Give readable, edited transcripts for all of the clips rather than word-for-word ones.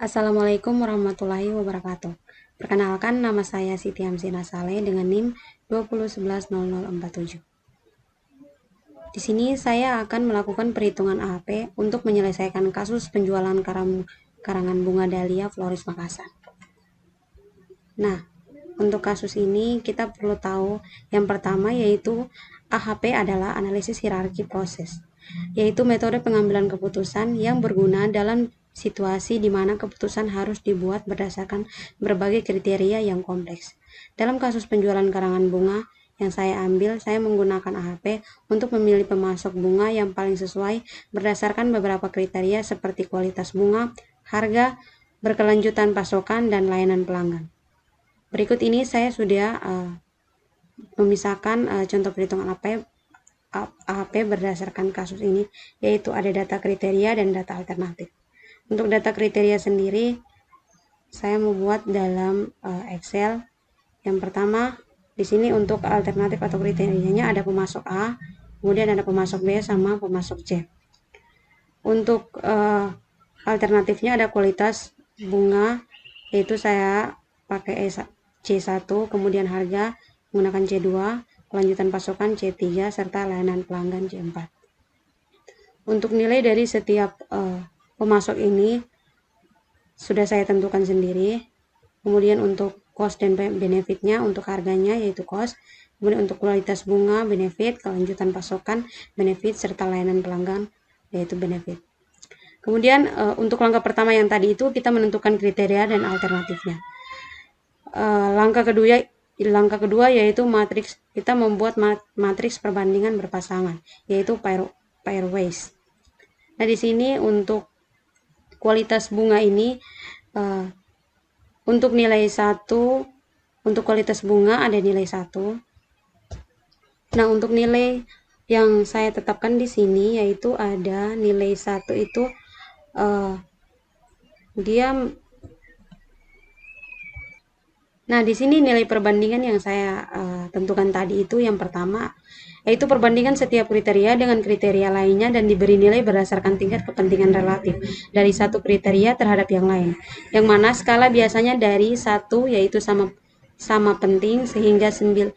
Assalamualaikum warahmatullahi wabarakatuh. Perkenalkan, nama saya Siti Hamsina Saleh dengan NIM 20110047. Di sini saya akan melakukan perhitungan AHP untuk menyelesaikan kasus penjualan karangan bunga Dahlia Floris Makassar. Nah, untuk kasus ini kita perlu tahu yang pertama yaitu AHP adalah analisis hierarki proses, yaitu metode pengambilan keputusan yang berguna dalam situasi di mana keputusan harus dibuat berdasarkan berbagai kriteria yang kompleks. Dalam kasus penjualan karangan bunga yang saya ambil, saya menggunakan AHP untuk memilih pemasok bunga yang paling sesuai berdasarkan beberapa kriteria seperti kualitas bunga, harga, berkelanjutan pasokan, dan layanan pelanggan. Berikut ini saya sudah memisahkan contoh perhitungan AHP berdasarkan kasus ini, yaitu ada data kriteria dan data alternatif. Untuk data kriteria sendiri, saya membuat dalam Excel. Yang pertama, di sini untuk alternatif atau kriterianya ada pemasok A, kemudian ada pemasok B sama pemasok C. Untuk alternatifnya ada kualitas bunga, yaitu saya pakai C1, kemudian harga menggunakan C2, kelanjutan pasokan C3, serta layanan pelanggan C4. Untuk nilai dari setiap pemasok ini sudah saya tentukan sendiri. Kemudian untuk cost dan benefitnya, untuk harganya yaitu cost, kemudian untuk kualitas bunga benefit, kelanjutan pasokan benefit, serta layanan pelanggan yaitu benefit. Kemudian untuk langkah pertama yang tadi itu kita menentukan kriteria dan alternatifnya. Langkah kedua yaitu matriks. Kita membuat matriks perbandingan berpasangan, yaitu pairwise. Nah, di sini untuk kualitas bunga ini untuk nilai 1, untuk kualitas bunga ada nilai 1. Nah, untuk nilai yang saya tetapkan di sini yaitu ada nilai 1 itu Nah, di sini nilai perbandingan yang saya tentukan tadi itu yang pertama, yaitu perbandingan setiap kriteria dengan kriteria lainnya dan diberi nilai berdasarkan tingkat kepentingan relatif dari satu kriteria terhadap yang lain. Yang mana skala biasanya dari 1 yaitu sama penting sehingga 9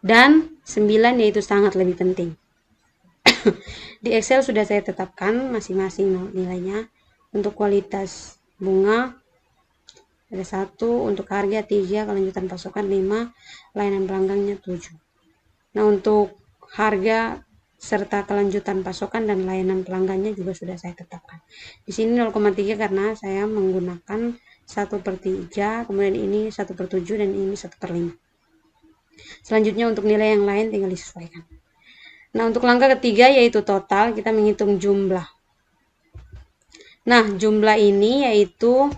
dan 9 yaitu sangat lebih penting. Di Excel sudah saya tetapkan masing-masing nilainya. Untuk kualitas bunga ada 1, untuk harga 3, kelanjutan pasokan 5, layanan pelanggannya 7. Nah, untuk harga serta kelanjutan pasokan dan layanan pelanggannya juga sudah saya tetapkan. Di sini 0,3 karena saya menggunakan 1/3, kemudian ini 1/7 dan ini 1/5. Selanjutnya untuk nilai yang lain tinggal disesuaikan. Nah, untuk langkah ketiga yaitu total, kita menghitung jumlah. Nah, jumlah ini yaitu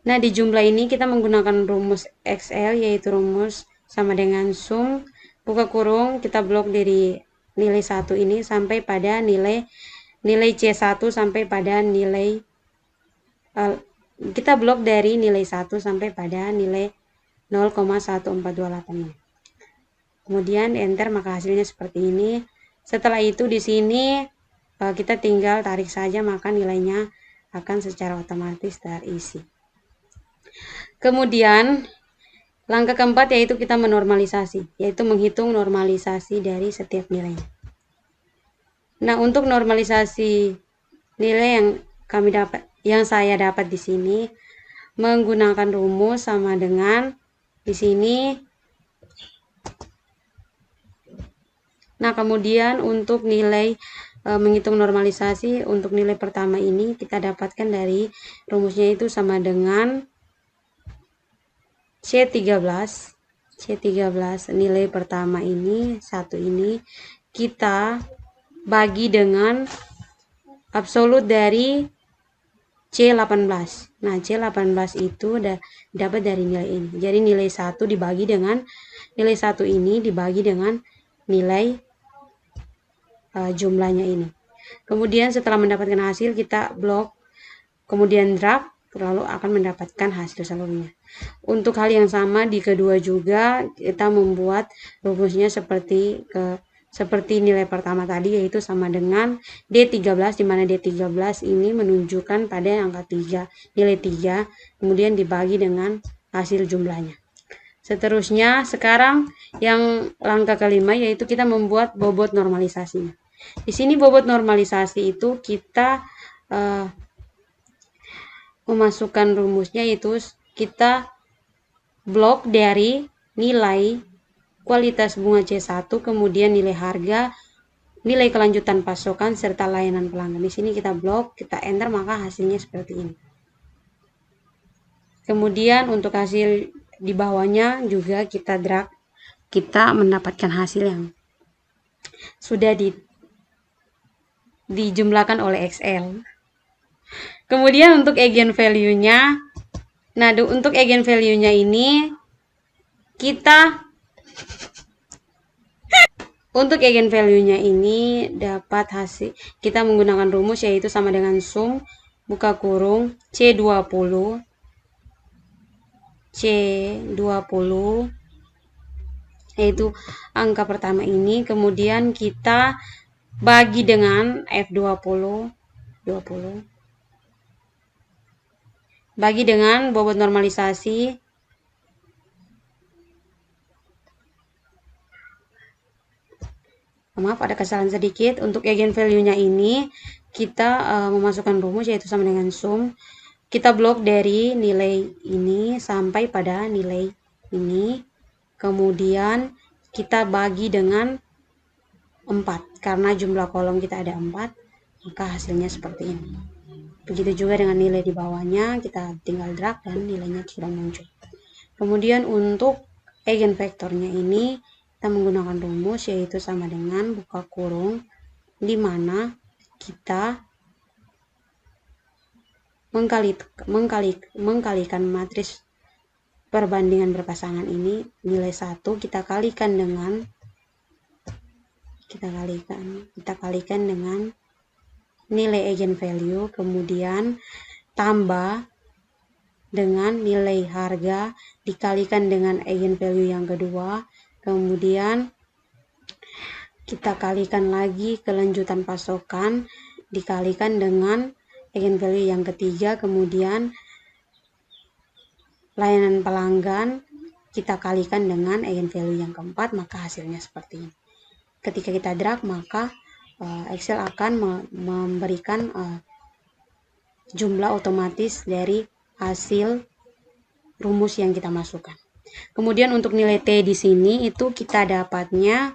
di jumlah ini kita menggunakan rumus Excel, yaitu rumus sama dengan sum, buka kurung, kita blok dari nilai 1 ini sampai pada nilai C1 sampai pada nilai kita blok dari nilai 1 sampai pada nilai 0,1428 ini. Kemudian enter, maka hasilnya seperti ini. Setelah itu di sini kita tinggal tarik saja, maka nilainya akan secara otomatis terisi. Kemudian langkah keempat yaitu kita menormalisasi, yaitu menghitung normalisasi dari setiap nilai. Nah, untuk normalisasi nilai yang saya dapat di sini menggunakan rumus sama dengan di sini. Nah, kemudian untuk nilai menghitung normalisasi untuk nilai pertama ini kita dapatkan dari rumusnya itu sama dengan C13 nilai pertama ini 1 ini kita bagi dengan absolut dari C18. Nah, C18 itu dapat dari nilai ini. Jadi nilai 1 dibagi dengan nilai 1 ini dibagi dengan nilai jumlahnya ini. Kemudian setelah mendapatkan hasil kita blok, kemudian drag, lalu akan mendapatkan hasil seluruhnya. Untuk hal yang sama di kedua juga kita membuat rumusnya seperti seperti nilai pertama tadi, yaitu sama dengan D13, di mana D13 ini menunjukkan pada angka 3, nilai 3, kemudian dibagi dengan hasil jumlahnya. Seterusnya, sekarang yang langkah kelima, yaitu kita membuat bobot normalisasinya. Di sini bobot normalisasi itu kita memasukkan rumusnya, yaitu kita blok dari nilai kualitas bunga C1, kemudian nilai harga, nilai kelanjutan pasokan, serta layanan pelanggan. Di sini kita blok, kita enter, maka hasilnya seperti ini. Kemudian untuk hasil di bawahnya juga kita drag, kita mendapatkan hasil yang sudah dijumlahkan oleh Excel. Kemudian untuk eigenvalue-nya, nah untuk eigenvalue-nya ini kita untuk eigenvalue-nya ini dapat hasil, kita menggunakan rumus yaitu sama dengan sum buka kurung C20 yaitu angka pertama ini, kemudian kita bagi dengan F20 bagi dengan bobot normalisasi maaf ada kesalahan sedikit. Untuk eigenvalue-nya ini kita memasukkan rumus yaitu sama dengan sum, kita blok dari nilai ini sampai pada nilai ini, kemudian kita bagi dengan 4 karena jumlah kolom kita ada 4, maka hasilnya seperti ini. Begitu juga dengan nilai di bawahnya, kita tinggal drag dan nilainya sudah muncul. Kemudian untuk eigenvektornya ini kita menggunakan rumus yaitu sama dengan buka kurung, di mana kita mengkalikan matriks perbandingan berpasangan ini, nilai 1 kita kalikan dengan nilai eigenvalue, kemudian tambah dengan nilai harga dikalikan dengan eigenvalue yang kedua, kemudian kita kalikan lagi kelanjutan pasokan dikalikan dengan eigenvalue yang ketiga, kemudian layanan pelanggan kita kalikan dengan eigenvalue yang keempat, maka hasilnya seperti ini. Ketika kita drag, maka Excel akan memberikan jumlah otomatis dari hasil rumus yang kita masukkan. Kemudian untuk nilai T di sini itu kita dapatnya,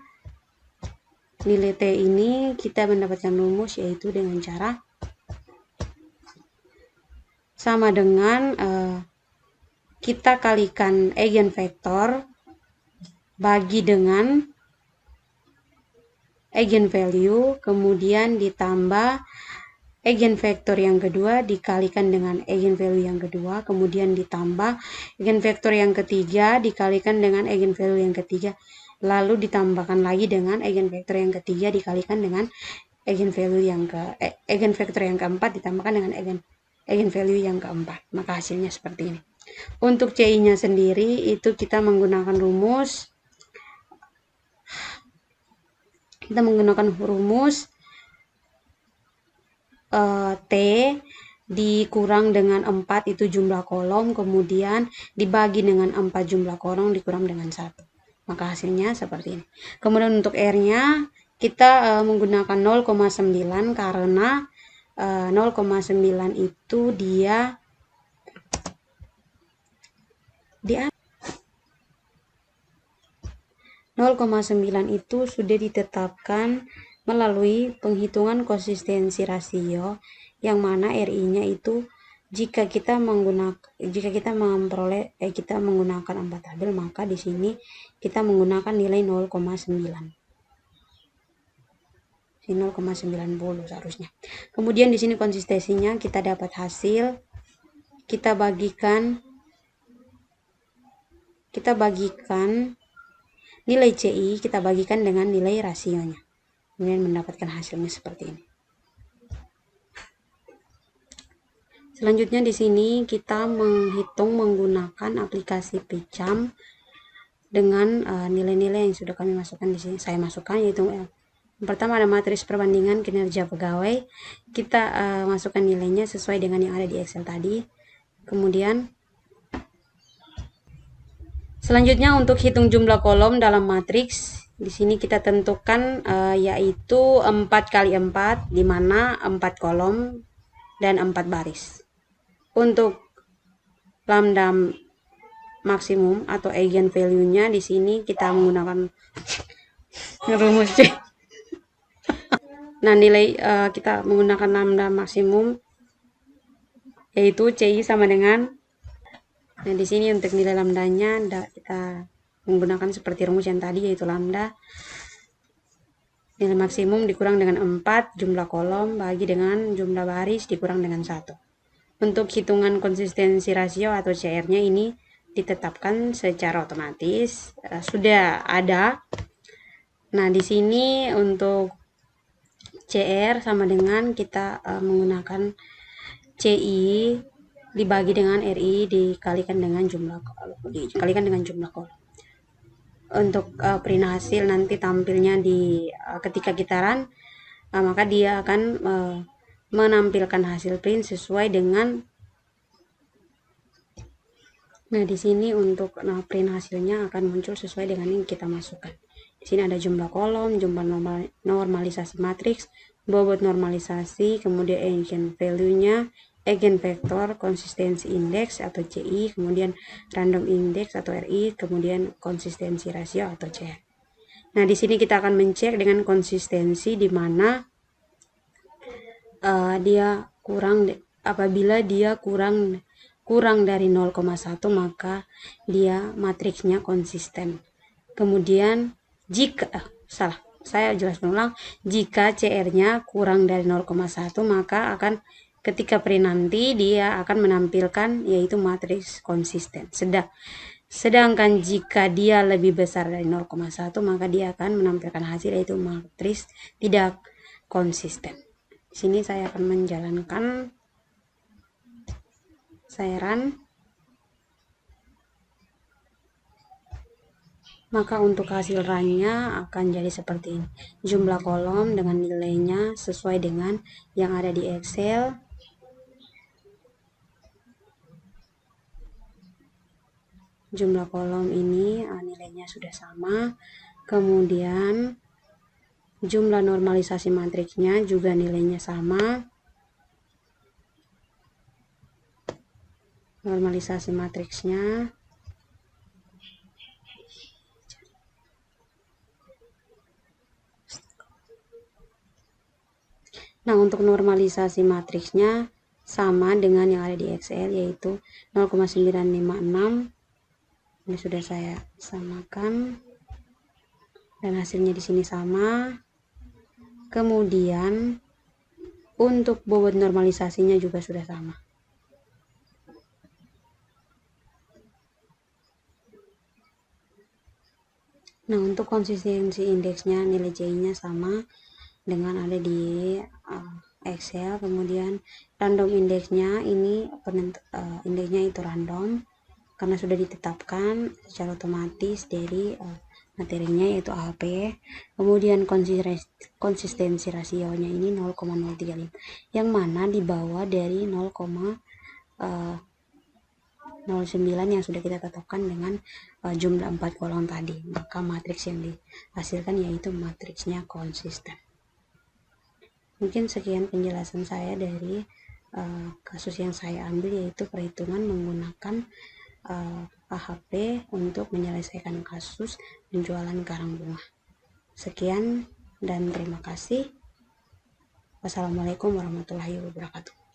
nilai T ini kita mendapatkan rumus yaitu dengan cara sama dengan kita kalikan eigenvektor bagi dengan eigenvalue, kemudian ditambah eigenvektor yang kedua dikalikan dengan eigenvalue yang kedua, kemudian ditambah eigenvektor yang ketiga dikalikan dengan eigenvalue yang ketiga, lalu ditambahkan lagi dengan eigenvektor yang ketiga dikalikan dengan eigenvalue yang eigenvektor yang keempat ditambahkan dengan eigenvalue yang keempat, maka hasilnya seperti ini. Untuk CI-nya sendiri itu kita menggunakan rumus T dikurang dengan 4 itu jumlah kolom, kemudian dibagi dengan 4 jumlah kolom dikurang dengan 1, maka hasilnya seperti ini. Kemudian untuk R-nya kita menggunakan 0,9 karena 0,9 itu dia 0,9 itu sudah ditetapkan melalui penghitungan konsistensi rasio, yang mana RI-nya itu jika kita menggunakan 4 tabel, maka di sini kita menggunakan nilai 0,9. 0,90 seharusnya. Kemudian di sini konsistensinya kita dapat hasil, kita bagikan nilai CI, kita bagikan dengan nilai rasionya, kemudian mendapatkan hasilnya seperti ini. Selanjutnya di sini kita menghitung menggunakan aplikasi Picam, dengan nilai-nilai yang sudah kami masukkan di sini. Saya masukkan yaitu yang pertama ada matriks perbandingan kinerja pegawai. Kita masukkan nilainya sesuai dengan yang ada di Excel tadi. Kemudian selanjutnya untuk hitung jumlah kolom dalam matriks, di sini kita tentukan yaitu 4 kali 4, di mana 4 kolom dan 4 baris. Untuk lambda maksimum atau eigen value-nya di sini kita menggunakan rumus C. Nah, nilai kita menggunakan lambda maksimum yaitu CI sama dengan, nah di sini untuk nilai lambdanya kita menggunakan seperti rumus yang tadi, yaitu lambda nilai maksimum dikurang dengan 4 jumlah kolom bagi dengan jumlah baris dikurang dengan 1. Untuk hitungan konsistensi rasio atau CR-nya ini ditetapkan secara otomatis, sudah ada. Nah, di sini untuk CR sama dengan kita menggunakan CI dibagi dengan RI dikalikan dengan jumlah kolom. Untuk print hasil nanti tampilnya di ketika kita run, maka dia akan menampilkan hasil print sesuai dengan. Nah, di sini untuk print hasilnya akan muncul sesuai dengan yang kita masukkan. Di sini ada jumlah kolom, jumlah normalisasi matriks, bobot normalisasi, kemudian eigen value-nya, eigen vektor, konsistensi indeks atau CI, kemudian random index atau RI, kemudian konsistensi rasio atau CR. Nah, di sini kita akan mencek dengan konsistensi di mana dia kurang, apabila dia kurang dari 0,1 maka dia matriksnya konsisten. Kemudian jika saya jelaskan ulang, jika CR-nya kurang dari 0,1 maka akan ketika print nanti dia akan menampilkan yaitu matriks konsisten. Sedangkan jika dia lebih besar dari 0,1 maka dia akan menampilkan hasil yaitu matriks tidak konsisten. Di sini saya akan menjalankan, saya run. Maka untuk hasil runnya akan jadi seperti ini. Jumlah kolom dengan nilainya sesuai dengan yang ada di Excel. Jumlah kolom ini nilainya sudah sama. Kemudian jumlah normalisasi matriksnya juga nilainya sama. Normalisasi matriksnya Nah, untuk normalisasi matriksnya sama dengan yang ada di Excel, yaitu 0,956. Ini sudah saya samakan. Dan hasilnya di sini sama. Kemudian untuk bobot normalisasinya juga sudah sama. Nah, untuk konsistensi indeksnya nilai CI-nya sama dengan ada di Excel. Kemudian random indeksnya ini indeksnya itu random karena sudah ditetapkan secara otomatis dari materinya yaitu AHP. Kemudian konsistensi rasionya ini 0,035 yang mana di bawah dari 0,09 yang sudah kita tetapkan dengan jumlah 4 kolom tadi. Maka matriks yang dihasilkan yaitu matriksnya konsisten. Mungkin sekian penjelasan saya dari kasus yang saya ambil, yaitu perhitungan menggunakan AHP untuk menyelesaikan kasus penjualan karang bunga. Sekian dan terima kasih. Wassalamualaikum warahmatullahi wabarakatuh.